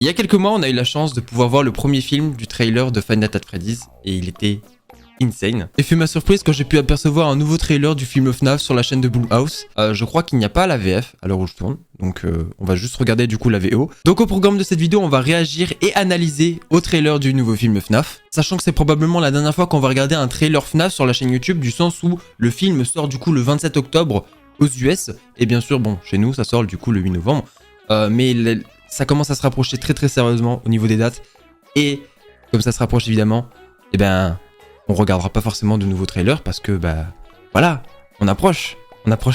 Il y a quelques mois, on a eu la chance de pouvoir voir le premier film du trailer de Five Nights at Freddy's et il était insane. Et fut ma surprise quand j'ai pu apercevoir un nouveau trailer du film FNAF sur la chaîne de Blumhouse. Je crois qu'il n'y a pas la VF à l'heure où je tourne, donc on va juste regarder du coup la VO. Donc au programme de cette vidéo, on va réagir et analyser au trailer du nouveau film FNAF, sachant que c'est probablement la dernière fois qu'on va regarder un trailer FNAF sur la chaîne YouTube, du sens où le film sort du coup le 27 octobre aux US, et bien sûr, bon, chez nous, ça sort du coup le 8 novembre, ça commence à se rapprocher très sérieusement au niveau des dates, et comme ça se rapproche évidemment, et ben on regardera pas forcément de nouveaux trailers parce que bah voilà, on approche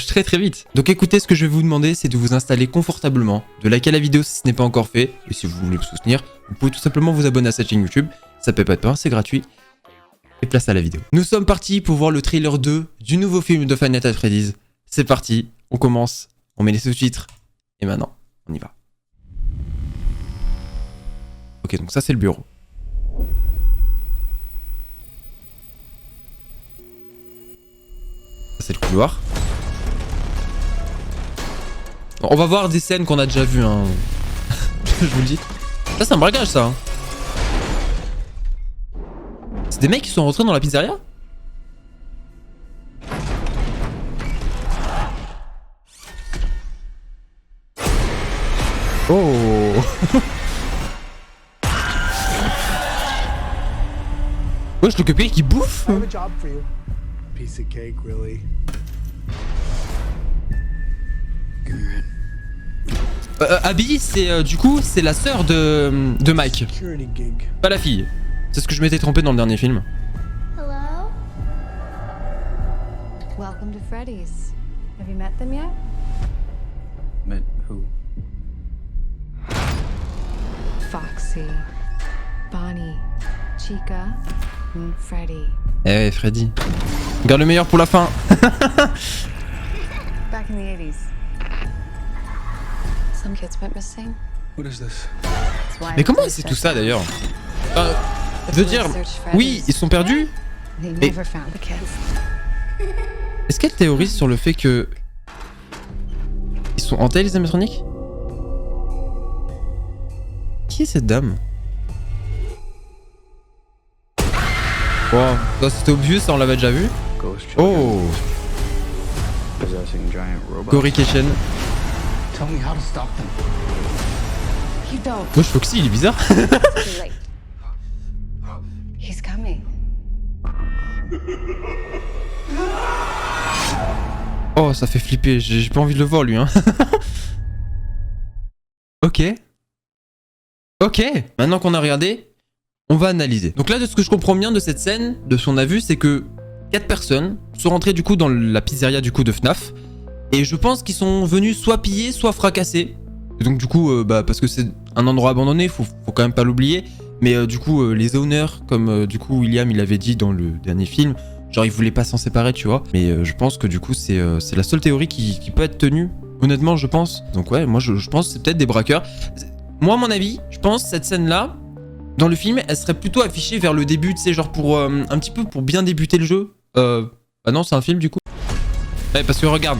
très vite. Donc écoutez, ce que je vais vous demander, c'est de vous installer confortablement, de liker la vidéo si ce n'est pas encore fait, et si vous voulez me soutenir, vous pouvez tout simplement vous abonner à cette chaîne YouTube, ça paie pas de pain, c'est gratuit, et place à la vidéo. Nous sommes partis pour voir le trailer 2 du nouveau film de Five Nights at Freddy's. C'est parti, on commence, on met les sous-titres, et maintenant, on y va. Ok, donc ça c'est le bureau. Ça c'est le couloir. Bon, on va voir des scènes qu'on a déjà vues, hein. Je vous le dis. Ça c'est un braquage ça. Hein. C'est des mecs qui sont rentrés dans la pizzeria ? Oh. Wesh, le copier qui bouffe. Abby, c'est du coup, c'est la sœur de Mike. Pas la fille. C'est ce que je m'étais trompé dans le dernier film. Hello? Welcome to Freddy's. Have you met them yet? Met who? Foxy, Bonnie, Chica, Freddy. Eh, Freddy. Garde le meilleur pour la fin. Back in the 80s. Some kids went missing. What is this? That's why Mais I comment replaced c'est tout their ça photos. d'ailleurs The Je veux police dire, searched oui, Freddy's. ils sont perdus. They Mais- never found the kids. Est-ce qu'elle théorise sur le fait que ils sont hantés les animatroniques? Qui est cette dame? Wow, ça c'était obvious, ça on l'avait déjà vu. Ghost children Oh, possessing giant robots. Gory Kitchen. Tell me how to stop them. You don't. Wesh, Foxy, il est bizarre. It's too late. He's coming. Oh, ça fait flipper, j'ai pas envie de le voir lui, hein. Ok. Ok, maintenant qu'on a regardé, on va analyser. Donc là, de ce que je comprends bien de cette scène, de ce qu'on a vu, c'est que 4 personnes sont rentrées du coup dans la pizzeria du coup de FNAF. Et je pense qu'ils sont venus soit piller, soit fracasser. Et donc du coup, parce que c'est un endroit abandonné, faut quand même pas l'oublier. Mais du coup, les owners, comme du coup William il avait dit dans le dernier film, genre ils voulaient pas s'en séparer, tu vois. Mais je pense que du coup, c'est la seule théorie qui peut être tenue. Honnêtement, je pense. Donc ouais, moi je pense que c'est peut-être des braqueurs. Moi, à mon avis, je pense cette scène-là, dans le film, elle serait plutôt affichée vers le début, tu sais, genre pour un petit peu pour bien débuter le jeu. Ah non, c'est un film du coup. Ouais, parce que regarde,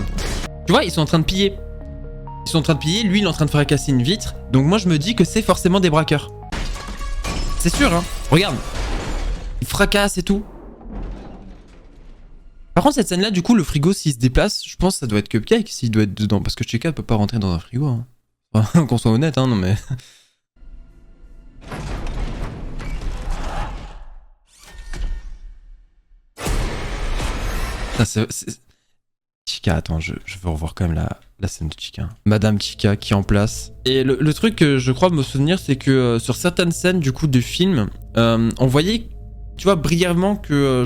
tu vois, ils sont en train de piller. Ils sont en train de piller, lui il est en train de fracasser une vitre. Donc moi je me dis que c'est forcément des braqueurs. C'est sûr, hein. Regarde. Ils fracassent et tout. Par contre, cette scène-là, du coup, le frigo, s'il se déplace, je pense que ça doit être Cupcake s'il doit être dedans. Parce que Chica peut pas rentrer dans un frigo. Hein. Enfin, qu'on soit honnête, hein, non mais... Ça, c'est... Chica, attends, je veux revoir quand même la scène de Chica. Madame Chica qui est en place. Et le truc que je crois me souvenir, c'est que sur certaines scènes du coup de film, on voyait, tu vois, brièvement que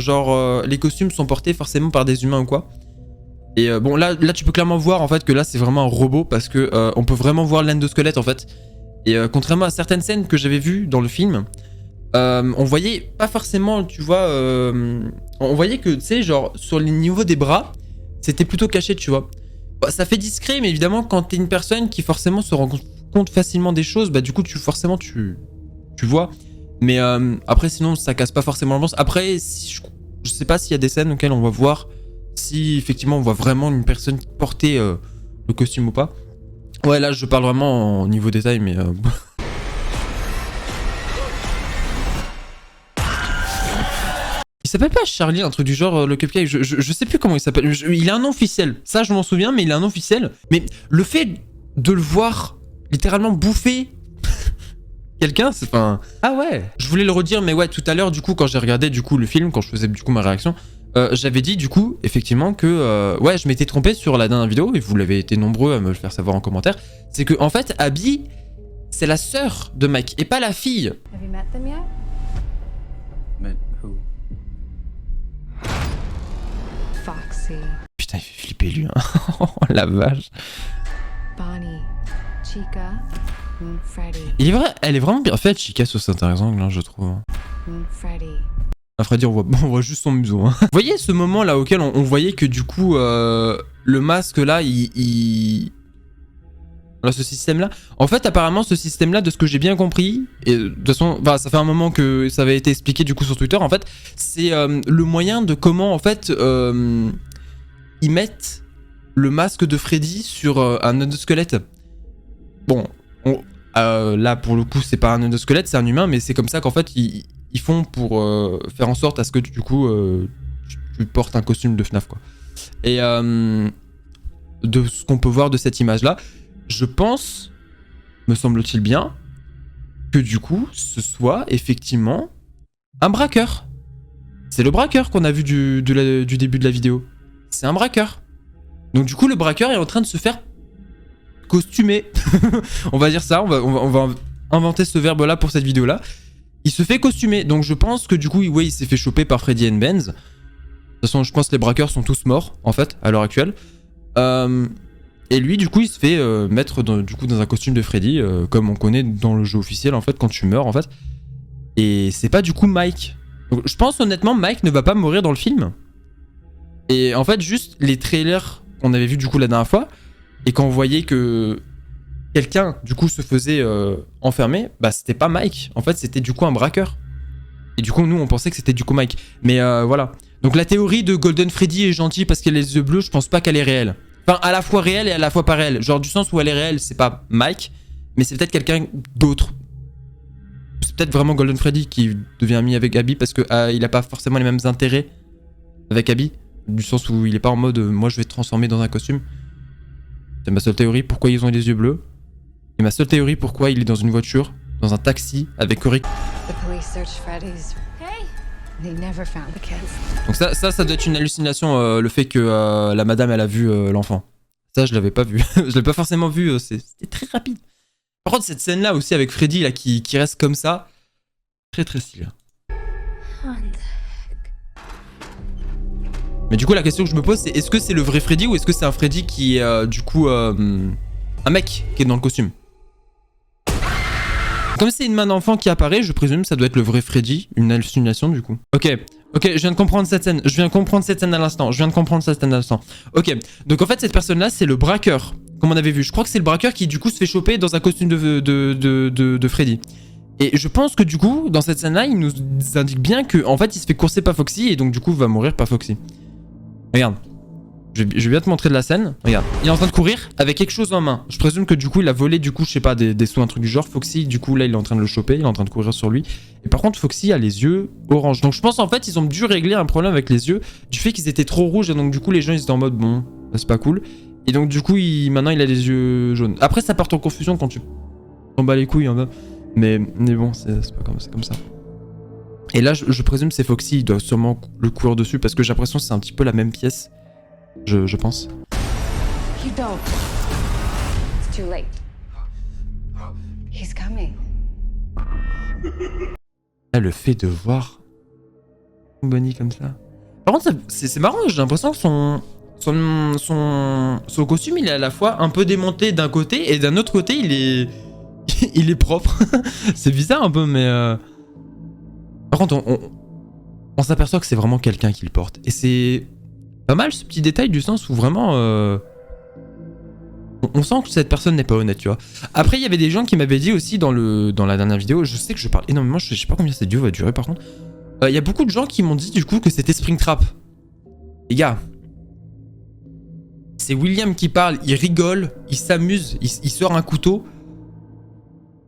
les costumes sont portés forcément par des humains ou quoi. Et bon, là tu peux clairement voir en fait que là c'est vraiment un robot parce que on peut vraiment voir l'endosquelette en fait. Et contrairement à certaines scènes que j'avais vues dans le film, on voyait pas forcément, tu vois, on voyait que, tu sais, genre, sur les niveaux des bras, c'était plutôt caché, tu vois. Bah, ça fait discret, mais évidemment, quand t'es une personne qui forcément se rend compte facilement des choses, bah du coup, tu vois. Mais après, sinon, ça casse pas forcément l'ambiance. Après, si je sais pas s'il y a des scènes auxquelles on va voir si effectivement on voit vraiment une personne porter le costume ou pas. Ouais, là, je parle vraiment au niveau détail, mais... Il s'appelle pas Charlie, un truc du genre, le cupcake, je sais plus comment il s'appelle. Il a un nom officiel, ça je m'en souviens, mais il a un nom officiel. Mais le fait de le voir littéralement bouffer quelqu'un, c'est enfin... Ah ouais. Je voulais le redire, mais ouais, tout à l'heure, du coup, quand j'ai regardé du coup le film, quand je faisais du coup ma réaction, j'avais dit du coup, effectivement, que ouais, je m'étais trompé sur la dernière vidéo, et vous l'avez été nombreux à me le faire savoir en commentaire, c'est que en fait, Abby, c'est la sœur de Mike, et pas la fille. Have you met them yet? Met who? Foxy, Putain, il fait flipper lui, hein. La vache. Bonnie, Chica, Freddy, Il est vrai, elle est vraiment bien faite, Chica, sur cet angle, hein, je trouve. Freddy. À vrai dire, on voit juste son museau. Hein. Vous voyez ce moment là auquel on voyait que du coup, le masque là, Là, ce système là. En fait, apparemment, ce système là, de ce que j'ai bien compris, et de toute façon, bah, ça fait un moment que ça avait été expliqué du coup sur Twitter, en fait, c'est le moyen de comment en fait ils mettent le masque de Freddy sur un endosquelette. Bon, là pour le coup, c'est pas un endosquelette, c'est un humain, mais c'est comme ça qu'en fait ils font pour faire en sorte à ce que du coup tu portes un costume de FNAF quoi. Et de ce qu'on peut voir de cette image là, je pense, me semble-t-il bien, que du coup ce soit effectivement un braqueur. C'est le braqueur qu'on a vu du début de la vidéo. C'est un braqueur. Donc du coup le braqueur est en train de se faire costumer. On va dire ça, on va inventer ce verbe là pour cette vidéo là. Il se fait costumer, donc je pense que du coup, ouais, il s'est fait choper par Freddy and Benz. De toute façon, je pense que les braqueurs sont tous morts, en fait, à l'heure actuelle. Et lui, du coup, il se fait mettre dans un costume de Freddy, comme on connaît dans le jeu officiel, en fait, quand tu meurs, en fait. Et c'est pas du coup Mike. Donc, je pense honnêtement, Mike ne va pas mourir dans le film. Et en fait, juste les trailers qu'on avait vus du coup la dernière fois, et quand on voyait que quelqu'un du coup se faisait enfermer, bah c'était pas Mike, en fait c'était du coup un braqueur. Et du coup nous on pensait que c'était du coup Mike. Mais voilà. Donc la théorie de Golden Freddy est gentille parce qu'elle a les yeux bleus, je pense pas qu'elle est réelle. Enfin à la fois réelle et à la fois pas réelle. Genre du sens où elle est réelle, c'est pas Mike, mais c'est peut-être quelqu'un d'autre. C'est peut-être vraiment Golden Freddy qui devient ami avec Abby parce que il a pas forcément les mêmes intérêts avec Abby. Du sens où il est pas en mode moi je vais te transformer dans un costume. C'est ma seule théorie, pourquoi ils ont les yeux bleus. Et ma seule théorie, pourquoi il est dans une voiture, dans un taxi, avec Cory. The police searched Freddy's. Hey! They never found the kids. Donc ça doit être une hallucination, le fait que la madame, elle a vu l'enfant. Ça, je l'avais pas vu. Je l'ai pas forcément vu, c'était très rapide. Par contre, cette scène-là aussi, avec Freddy, là, qui reste comme ça, très très stylé. Mais du coup, la question que je me pose, c'est est-ce que c'est le vrai Freddy ou est-ce que c'est un Freddy qui est, du coup, un mec qui est dans le costume? Comme c'est une main d'enfant qui apparaît, je présume que ça doit être le vrai Freddy, une hallucination du coup. Ok, je viens de comprendre cette scène, à l'instant, Ok, donc en fait cette personne-là c'est le braqueur, comme on avait vu. Je crois que c'est le braqueur qui du coup se fait choper dans un costume de Freddy. Et je pense que du coup, dans cette scène-là, il nous indique bien que en fait il se fait courser par Foxy et donc du coup va mourir par Foxy. Regarde. Je vais bien te montrer de la scène. Regarde, il est en train de courir avec quelque chose en main. Je présume que du coup il a volé du coup je sais pas des sous, un truc du genre. Foxy du coup là il est en train de le choper, il est en train de courir sur lui. Et par contre Foxy a les yeux orange. Donc je pense en fait ils ont dû régler un problème avec les yeux du fait qu'ils étaient trop rouges et donc du coup les gens ils étaient en mode bon c'est pas cool. Et donc du coup maintenant il a les yeux jaunes. Après ça part en confusion quand tu t'en bats les couilles en bas. Mais bon c'est pas comme c'est comme ça. Et là je présume c'est Foxy, il doit sûrement le courir dessus parce que j'ai l'impression que c'est un petit peu la même pièce. Je pense. You don't. It's too late. He's coming. Là, le fait de voir Bonnie comme ça. Par contre, c'est marrant, j'ai l'impression que son costume, il est à la fois un peu démonté d'un côté et d'un autre côté, il est propre. C'est bizarre un peu, mais... Par contre, on s'aperçoit que c'est vraiment quelqu'un qui le porte. Et c'est... pas mal ce petit détail du sens où vraiment on sent que cette personne n'est pas honnête, tu vois. Après il y avait des gens qui m'avaient dit aussi dans la dernière vidéo, je sais que je parle énormément, je sais pas combien cette vidéo va durer par contre. Il y a beaucoup de gens qui m'ont dit du coup que c'était Springtrap. Les gars, c'est William qui parle, il rigole, il s'amuse, il sort un couteau.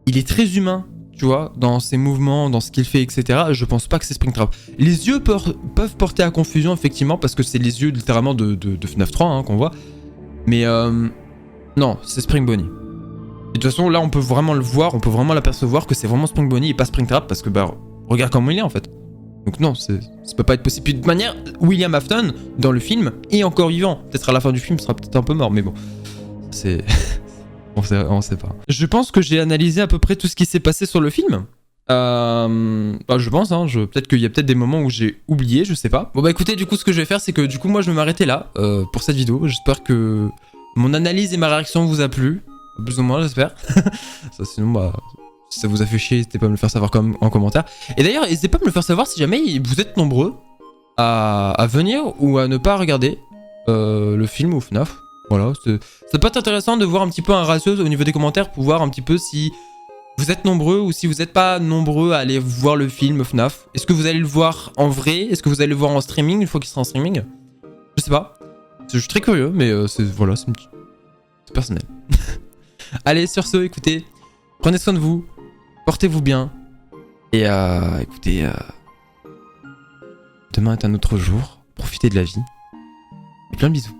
Il est très humain. tu vois, dans ses mouvements, dans ce qu'il fait, etc., je pense pas que c'est Springtrap. Les yeux peuvent porter à confusion, effectivement, parce que c'est les yeux littéralement de FNAF 3 hein, qu'on voit. Mais non, c'est Spring Bonnie. Et de toute façon, là, on peut vraiment le voir, on peut vraiment l'apercevoir que c'est vraiment Spring Bonnie et pas Springtrap, parce que bah, regarde comment il est en fait. Donc non, ça peut pas être possible. Puis de toute manière, William Afton, dans le film, est encore vivant. Peut-être à la fin du film, il sera peut-être un peu mort, mais bon. C'est... on sait pas. Je pense que j'ai analysé à peu près tout ce qui s'est passé sur le film. Bah, je pense, hein, peut-être qu'il y a peut-être des moments où j'ai oublié, je sais pas. Bon bah écoutez, du coup, ce que je vais faire, c'est que du coup, moi, je vais m'arrêter là pour cette vidéo. J'espère que mon analyse et ma réaction vous a plu. Plus ou moins, j'espère. Ça, sinon, bah... Si ça vous a fait chier, n'hésitez pas à me le faire savoir en commentaire. Et d'ailleurs, n'hésitez pas à me le faire savoir si jamais vous êtes nombreux à venir ou à ne pas regarder le film ou FNAF. Voilà, ça peut être intéressant de voir un petit peu un ratio au niveau des commentaires pour voir un petit peu si vous êtes nombreux ou si vous n'êtes pas nombreux à aller voir le film FNAF. Est-ce que vous allez le voir en vrai? Est-ce que vous allez le voir en streaming une fois qu'il sera en streaming? Je sais pas. Je suis très curieux, mais voilà, c'est personnel. Allez, sur ce, écoutez, prenez soin de vous. Portez-vous bien. Et écoutez, demain est un autre jour. Profitez de la vie. Et plein de bisous.